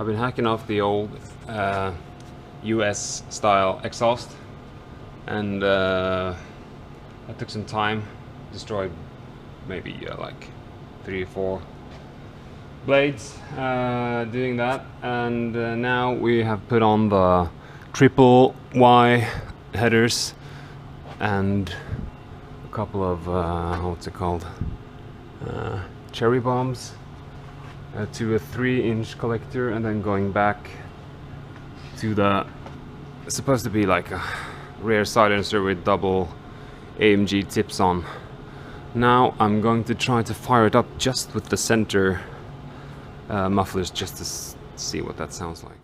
been hacking off the old US style exhaust, and that took some time. Destroyed maybe like 3 or 4 blades doing that, and now we have put on the triple Y headers and a couple of what's it called, cherry bombs to a 3-inch collector, and then going back to the, it's supposed to be like a rear silencer with double AMG tips on. Now I'm going to try to fire it up just with the center mufflers, just to see what that sounds like.